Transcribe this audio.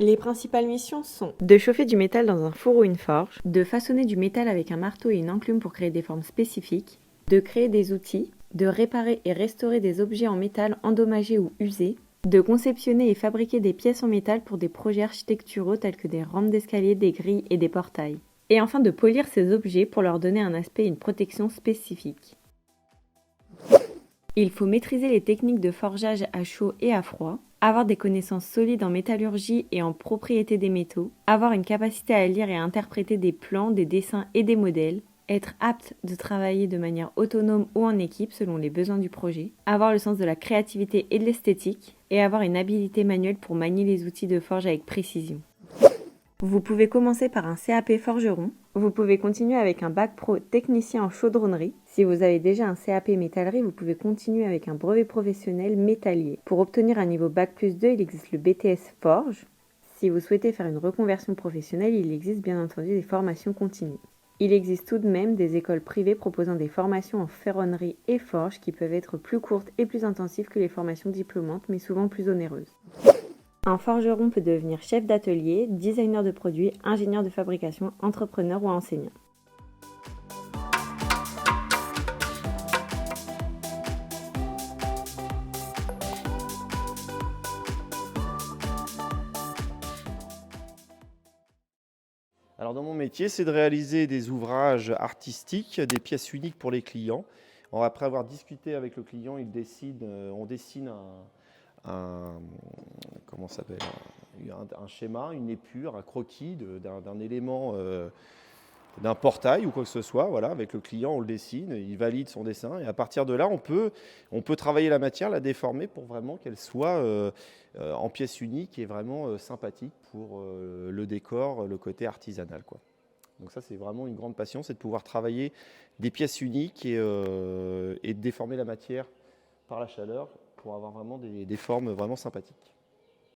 Les principales missions sont de chauffer du métal dans un four ou une forge, de façonner du métal avec un marteau et une enclume pour créer des formes spécifiques, de créer des outils, de réparer et restaurer des objets en métal endommagés ou usés, de conceptionner et fabriquer des pièces en métal pour des projets architecturaux tels que des rampes d'escalier, des grilles et des portails. Et enfin de polir ces objets pour leur donner un aspect et une protection spécifiques. Il faut maîtriser les techniques de forgeage à chaud et à froid, avoir des connaissances solides en métallurgie et en propriété des métaux, avoir une capacité à lire et à interpréter des plans, des dessins et des modèles, être apte de travailler de manière autonome ou en équipe selon les besoins du projet, avoir le sens de la créativité et de l'esthétique, et avoir une habilité manuelle pour manier les outils de forge avec précision. Vous pouvez commencer par un CAP forgeron. Vous pouvez continuer avec un bac pro technicien en chaudronnerie. Si vous avez déjà un CAP métallerie, vous pouvez continuer avec un brevet professionnel métallier. Pour obtenir un niveau bac plus 2, il existe le BTS Forge. Si vous souhaitez faire une reconversion professionnelle, il existe bien entendu des formations continues. Il existe tout de même des écoles privées proposant des formations en ferronnerie et forge qui peuvent être plus courtes et plus intensives que les formations diplômantes, mais souvent plus onéreuses. Un forgeron peut devenir chef d'atelier, designer de produits, ingénieur de fabrication, entrepreneur ou enseignant. Alors dans mon métier, c'est de réaliser des ouvrages artistiques, des pièces uniques pour les clients. Après avoir discuté avec le client, on dessine un- comment ça s'appelle, un schéma, une épure, un croquis d'un élément, d'un portail ou quoi que ce soit. Voilà, avec le client, on le dessine, il valide son dessin et à partir de là, on peut travailler la matière, la déformer pour vraiment qu'elle soit en pièce unique et vraiment sympathique pour le décor, le côté artisanal, quoi. Donc ça, c'est vraiment une grande passion, c'est de pouvoir travailler des pièces uniques et de déformer la matière par la chaleur pour avoir vraiment des formes vraiment sympathiques.